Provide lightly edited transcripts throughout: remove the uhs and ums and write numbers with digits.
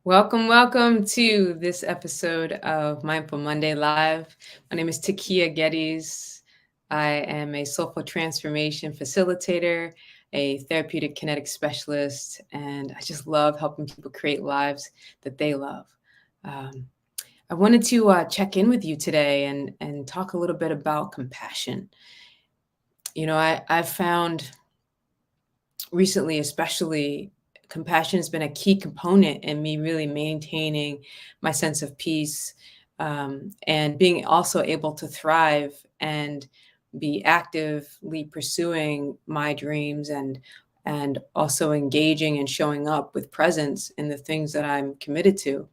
Welcome, welcome to this episode of Mindful Monday Live. My name is Takia Geddes. I am a soulful transformation facilitator, a therapeutic kinetic specialist, and I just love helping people create lives that they love. Um, I wanted to check in with you today and talk a little bit about compassion. I've found recently, especially, compassion has been a key component in me really maintaining my sense of peace, and being also able to thrive and be actively pursuing my dreams and also engaging and showing up with presence in the things that I'm committed to.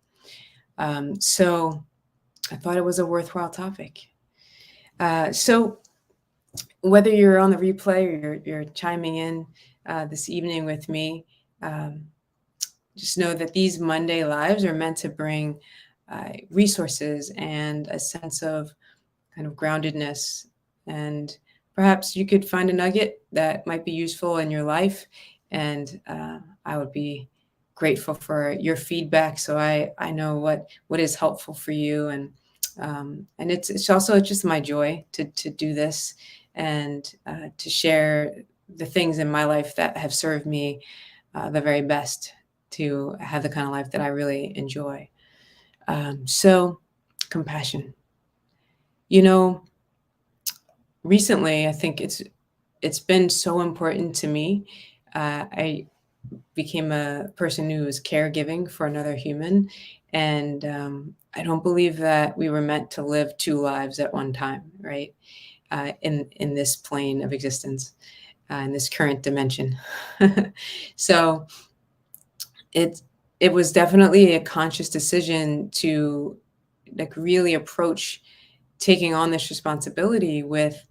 So I thought it was a worthwhile topic. So whether you're on the replay or you're chiming in this evening with me, um, just know that these Monday lives are meant to bring resources and a sense of kind of groundedness. And perhaps you could find a nugget that might be useful in your life. And I would be grateful for your feedback so I know what is helpful for you. And it's also just my joy to do this and to share the things in my life that have served me the very best to have the kind of life that I really enjoy. So, compassion. You know, recently I think it's been so important to me. I became a person who is caregiving for another human, and I don't believe that we were meant to live two lives at one time, right? In this plane of existence, in this current dimension. So it it was definitely a conscious decision to like really approach taking on this responsibility with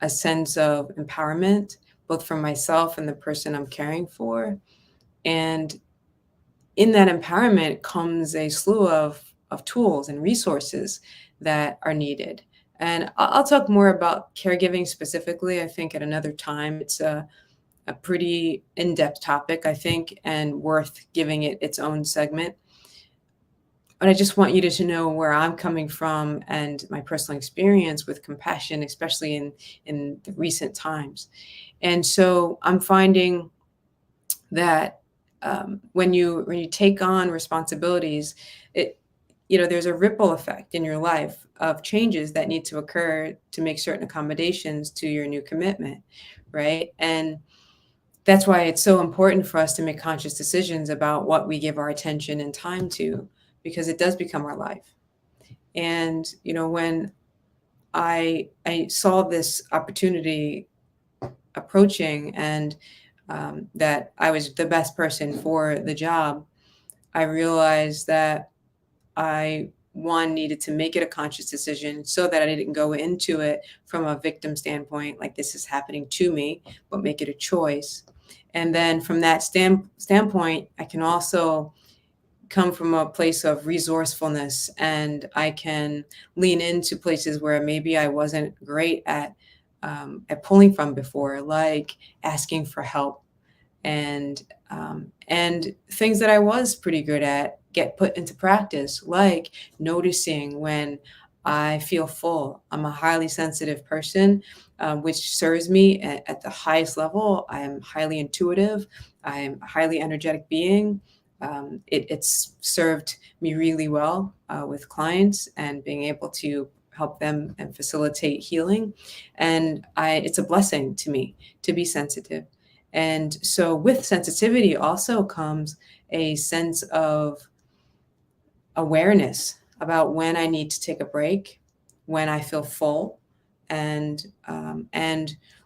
a sense of empowerment, both for myself and the person I'm caring for. And in that empowerment comes a slew of tools and resources that are needed. And I'll talk more about caregiving specifically, I think, at another time. It's a pretty in depth topic, I think, and worth giving it its own segment. But I just want you to know where I'm coming from and my personal experience with compassion, especially in the recent times. And so I'm finding that when you take on responsibilities, it there's a ripple effect in your life of changes that need to occur to make certain accommodations to your new commitment, right? And that's why it's so important for us to make conscious decisions about what we give our attention and time to, because it does become our life. And when I saw this opportunity approaching and that I was the best person for the job, I realized that I one needed to make it a conscious decision so that I didn't go into it from a victim standpoint, like this is happening to me, but make it a choice. And then from that standpoint, I can also come from a place of resourcefulness, and I can lean into places where maybe I wasn't great at pulling from before, like asking for help and things that I was pretty good at get put into practice, like noticing when I feel full. I'm a highly sensitive person, which serves me at the highest level. I am highly intuitive. I am a highly energetic being. It's served me really well with clients and being able to help them and facilitate healing. And it's a blessing to me to be sensitive. And so with sensitivity also comes a sense of awareness about when I need to take a break, when I feel full, and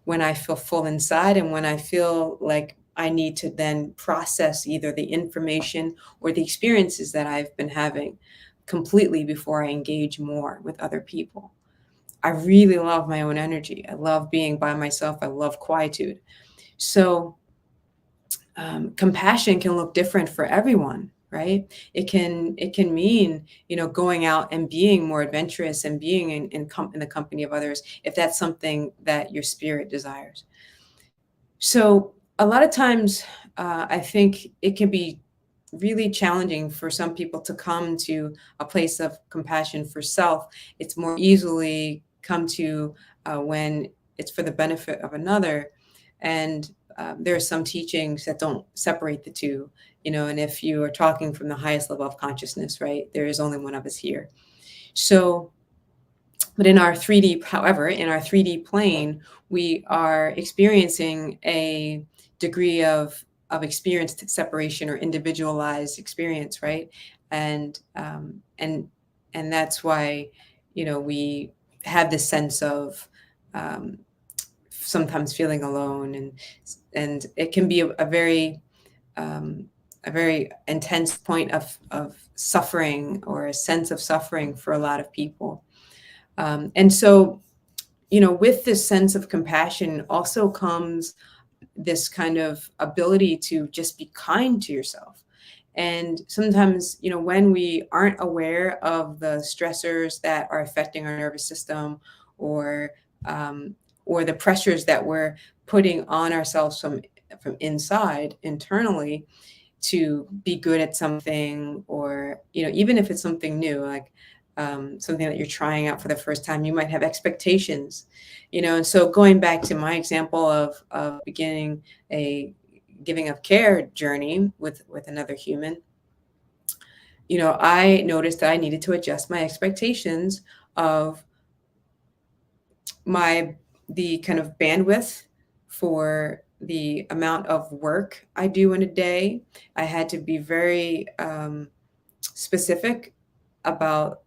when I feel full inside, and when I feel like I need to then process either the information or the experiences that I've been having completely before I engage more with other people. I really love my own energy. I love being by myself. I love quietude. So compassion can look different for everyone, right? It can mean going out and being more adventurous and being in the company of others, if that's something that your spirit desires. So a lot of times, I think it can be really challenging for some people to come to a place of compassion for self. It's more easily come to when it's for the benefit of another. And there are some teachings that don't separate the two, and if you are talking from the highest level of consciousness, right, there is only one of us here. So, but in our 3D plane, we are experiencing a degree of experienced separation or individualized experience, right? And that's why, we have this sense of um, sometimes feeling alone, and it can be um, a very intense point of suffering, or a sense of suffering for a lot of people. And so, with this sense of compassion also comes this kind of ability to just be kind to yourself. And sometimes, when we aren't aware of the stressors that are affecting our nervous system, or um, or the pressures that we're putting on ourselves from inside, internally, to be good at something, or even if it's something new, like something that you're trying out for the first time, you might have expectations. And so, going back to my example of beginning a giving of care journey with another human, I noticed that I needed to adjust my expectations of my the kind of bandwidth for the amount of work I do in a day. I had to be very specific about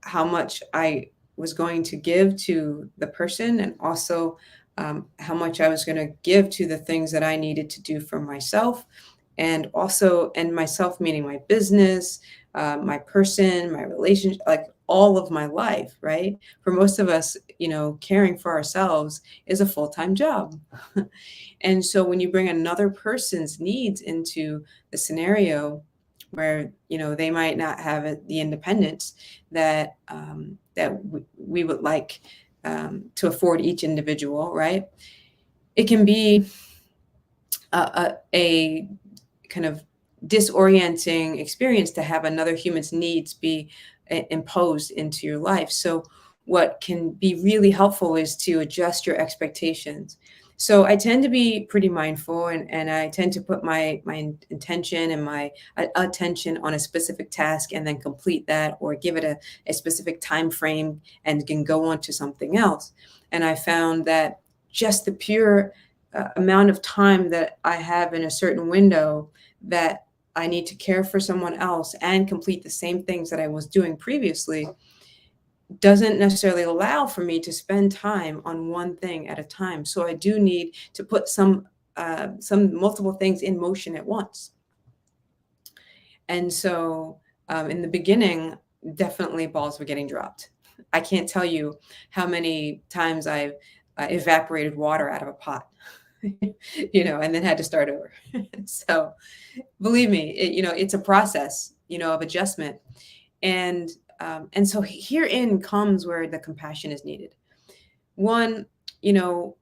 how much I was going to give to the person, and also how much I was going to give to the things that I needed to do for myself, and myself meaning my business, my person, my relationship, like all of my life, right? For most of us, caring for ourselves is a full-time job. And so when you bring another person's needs into the scenario, where they might not have the independence that we would like to afford each individual, right? It can be a kind of disorienting experience to have another human's needs be imposed into your life. So what can be really helpful is to adjust your expectations. So I tend to be pretty mindful, and I tend to put my intention and my attention on a specific task, and then complete that, or give it a specific time frame, and can go on to something else. And I found that just the pure amount of time that I have in a certain window, that I need to care for someone else and complete the same things that I was doing previously, doesn't necessarily allow for me to spend time on one thing at a time. So I do need to put some multiple things in motion at once. And so, in the beginning, definitely balls were getting dropped. I can't tell you how many times I've evaporated water out of a pot, and then had to start over. So believe me, it's a process, of adjustment. And so herein comes where the compassion is needed. One, you know,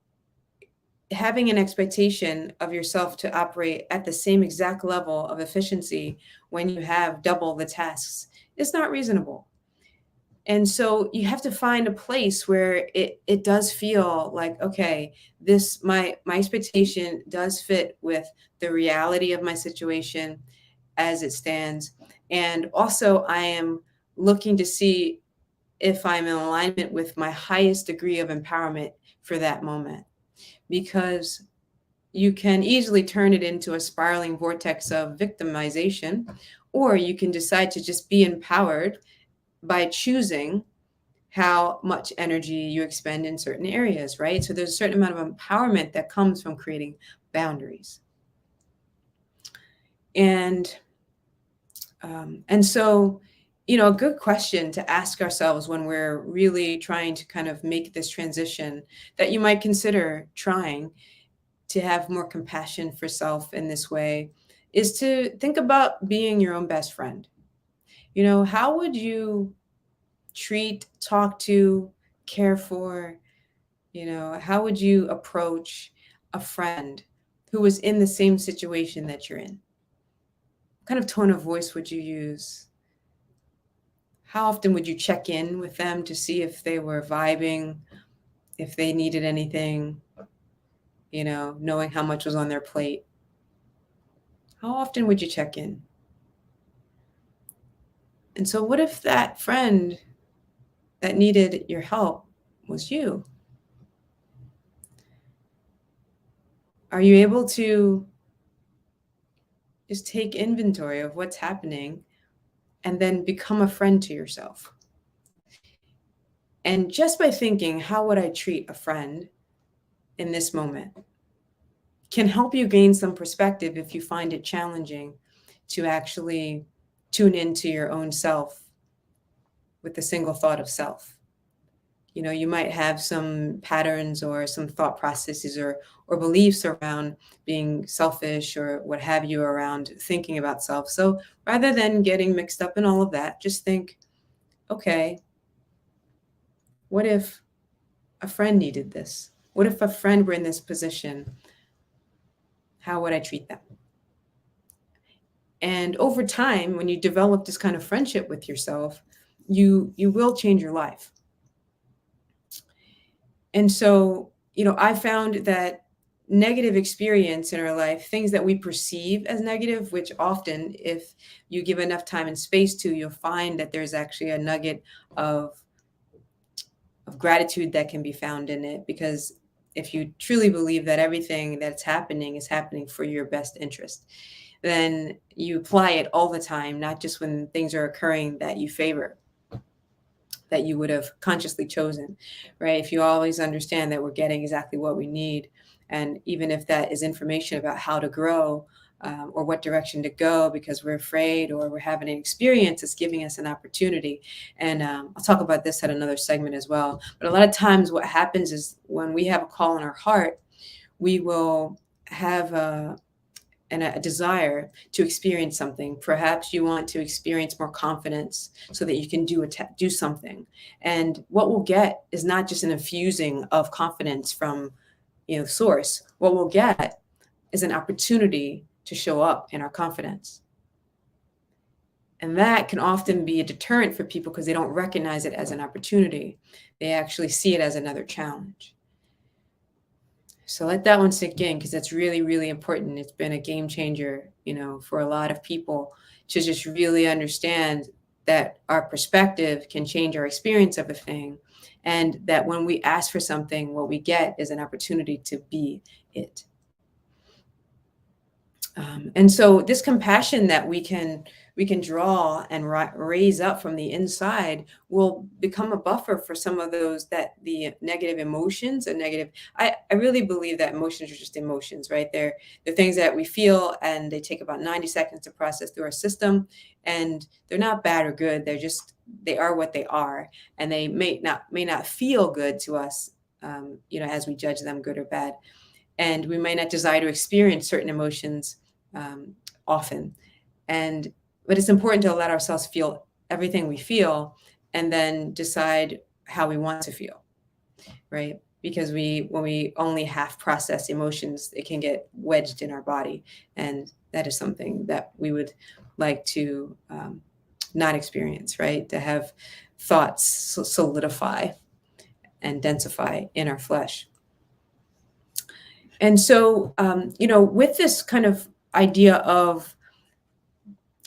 having an expectation of yourself to operate at the same exact level of efficiency when you have double the tasks is not reasonable. And so you have to find a place where it does feel like, okay, this my expectation does fit with the reality of my situation as it stands. And also, I am looking to see if I'm in alignment with my highest degree of empowerment for that moment. Because you can easily turn it into a spiraling vortex of victimization, or you can decide to just be empowered by choosing how much energy you expend in certain areas, right? So there's a certain amount of empowerment that comes from creating boundaries. And so, a good question to ask ourselves when we're really trying to kind of make this transition, that you might consider trying to have more compassion for self in this way, is to think about being your own best friend. How would you treat, talk to, care for, how would you approach a friend who was in the same situation that you're in? kind of tone of voice would you use? How often would you check in with them to see if they were vibing, if they needed anything, knowing how much was on their plate? How often would you check in? And so, what if that friend that needed your help was you? Are you able to just take inventory of what's happening and then become a friend to yourself? And just by thinking, how would I treat a friend in this moment, can help you gain some perspective if you find it challenging to actually tune into your own self with the single thought of self. You might have some patterns or some thought processes or beliefs around being selfish or what have you around thinking about self. So rather than getting mixed up in all of that, just think, okay, what if a friend needed this? What if a friend were in this position? How would I treat them? And over time, when you develop this kind of friendship with yourself, you will change your life. And so, I found that negative experience in our life, things that we perceive as negative, which often, if you give enough time and space to, you'll find that there's actually a nugget of gratitude that can be found in it. Because if you truly believe that everything that's happening is happening for your best interest, then you apply it all the time, not just when things are occurring that you favor, that you would have consciously chosen, right? If you always understand that we're getting exactly what we need, and even if that is information about how to grow, or what direction to go because we're afraid or we're having an experience, it's giving us an opportunity. And I'll talk about this at another segment as well. But a lot of times what happens is when we have a call in our heart, we will have a desire to experience something. Perhaps you want to experience more confidence so that you can do something. And what we'll get is not just an infusing of confidence from source. What we'll get is an opportunity to show up in our confidence. And that can often be a deterrent for people because they don't recognize it as an opportunity. They actually see it as another challenge. So let that one sink in because that's really, really important. It's been a game changer, for a lot of people to just really understand that our perspective can change our experience of a thing. And that when we ask for something, what we get is an opportunity to be it. And so this compassion that we can draw and raise up from the inside will become a buffer for some of the negative emotions and negative. I really believe that emotions are just emotions, right? They're things that we feel and they take about 90 seconds to process through our system, and they're not bad or good. They are what they are, and they may not feel good to us, as we judge them good or bad. And we might not desire to experience certain emotions often. But it's important to let ourselves feel everything we feel and then decide how we want to feel, right? Because when we only half process emotions, it can get wedged in our body. And that is something that we would like to not experience, right? To have thoughts solidify and densify in our flesh. And so, with this kind of idea of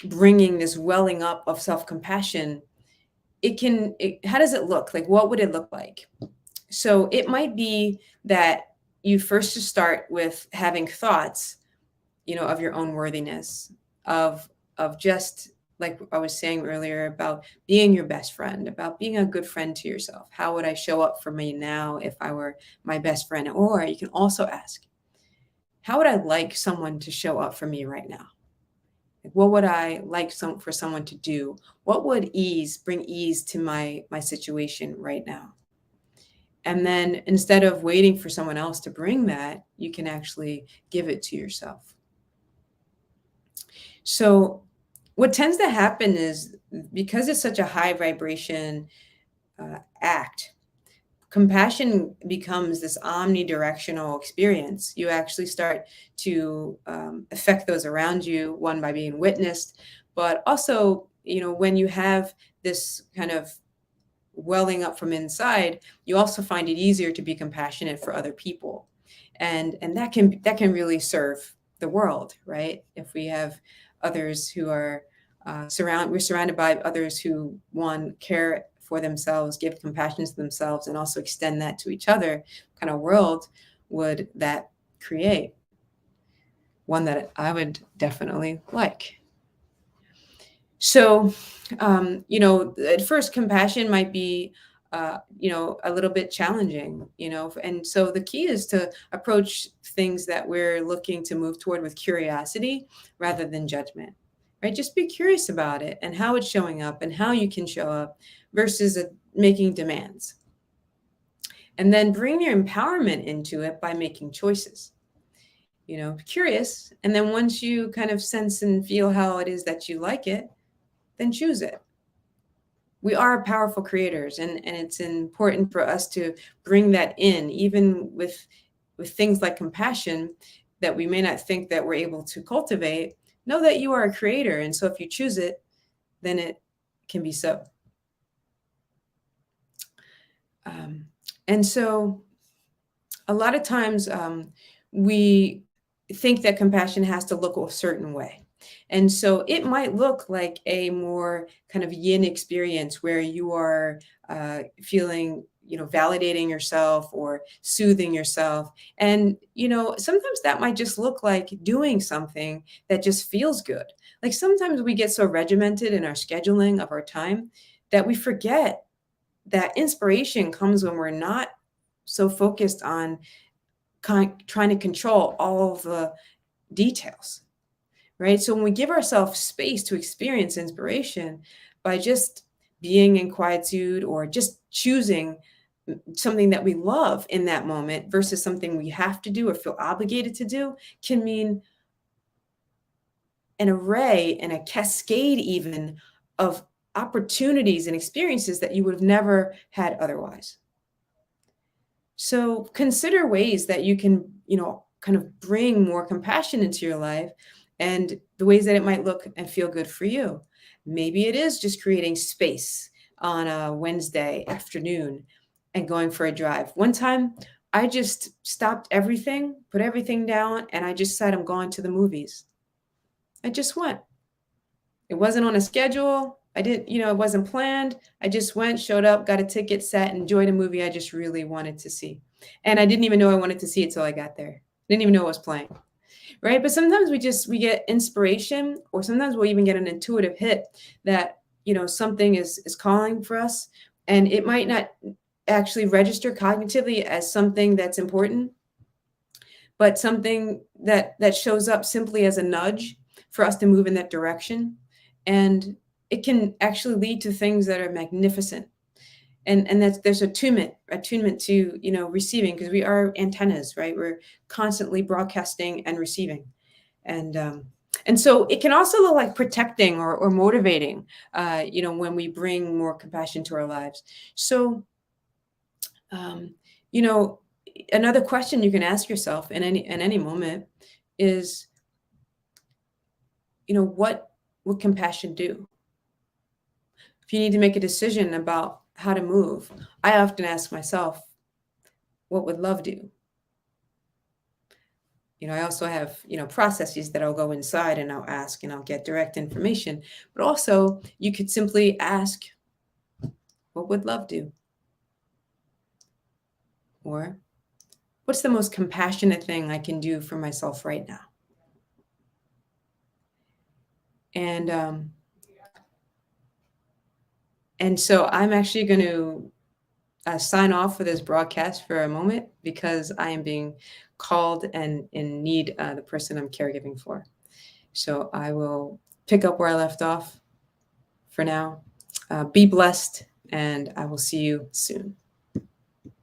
bringing this welling up of self-compassion, how does it look? Like, what would it look like? So it might be that you first just start with having thoughts, of your own worthiness, of just like I was saying earlier about being your best friend, about being a good friend to yourself. How would I show up for me now if I were my best friend? Or you can also ask, how would I like someone to show up for me right now? Like, what would I like for someone to do? What would bring ease to my situation right now? And then instead of waiting for someone else to bring that, you can actually give it to yourself. So what tends to happen is because it's such a high vibration act, compassion becomes this omnidirectional experience. You actually start to affect those around you, one by being witnessed, but also, when you have this kind of welling up from inside, you also find it easier to be compassionate for other people, and that can really serve the world, right? If we have others who are we're surrounded by others who, one, care for themselves, give compassion to themselves, and also extend that to each other. What kind of world would that create? One that I would definitely like. So, at first, compassion might be, a little bit challenging, and so the key is to approach things that we're looking to move toward with curiosity rather than judgment, right? Just be curious about it and how it's showing up and how you can show up versus making demands. And then bring your empowerment into it by making choices. Curious. And then once you kind of sense and feel how it is that you like it, then choose it. We are powerful creators, and it's important for us to bring that in, even with things like compassion that we may not think that we're able to cultivate. Know that you are a creator, and so if you choose it, then it can be so. And so a lot of times we think that compassion has to look a certain way. And so it might look like a more kind of yin experience where you are feeling, validating yourself or soothing yourself. And, sometimes that might just look like doing something that just feels good. Like sometimes we get so regimented in our scheduling of our time that we forget that inspiration comes when we're not so focused on trying to control all of the details, right? So when we give ourselves space to experience inspiration by just being in quietude or just choosing something that we love in that moment versus something we have to do or feel obligated to do, can mean an array and a cascade even of opportunities and experiences that you would have never had otherwise. So consider ways that you can, kind of bring more compassion into your life and the ways that it might look and feel good for you. Maybe it is just creating space on a Wednesday afternoon and going for a drive. One time I just stopped everything, put everything down, and I just said, I'm going to the movies. I just went. It wasn't on a schedule. I didn't, it wasn't planned. I just went, showed up, got a ticket, sat, enjoyed a movie I just really wanted to see. And I didn't even know I wanted to see it till I got there. Didn't even know it was playing. Right. But sometimes we get inspiration, or sometimes we'll even get an intuitive hit that, something is calling for us. And it might not actually register cognitively as something that's important, but something that shows up simply as a nudge for us to move in that direction. And it can actually lead to things that are magnificent. And there's attunement to, receiving, because we are antennas, right? We're constantly broadcasting and receiving. And so it can also look like protecting or motivating, when we bring more compassion to our lives. So, you know, another question you can ask yourself in any moment is, what would compassion do? If you need to make a decision about how to move, I often ask myself, what would love do? I also have, processes that I'll go inside and I'll ask and I'll get direct information. But also, you could simply ask, what would love do? Or what's the most compassionate thing I can do for myself right now? And so I'm actually going to sign off for this broadcast for a moment because I am being called and need the person I'm caregiving for. So I will pick up where I left off for now. Be blessed, and I will see you soon.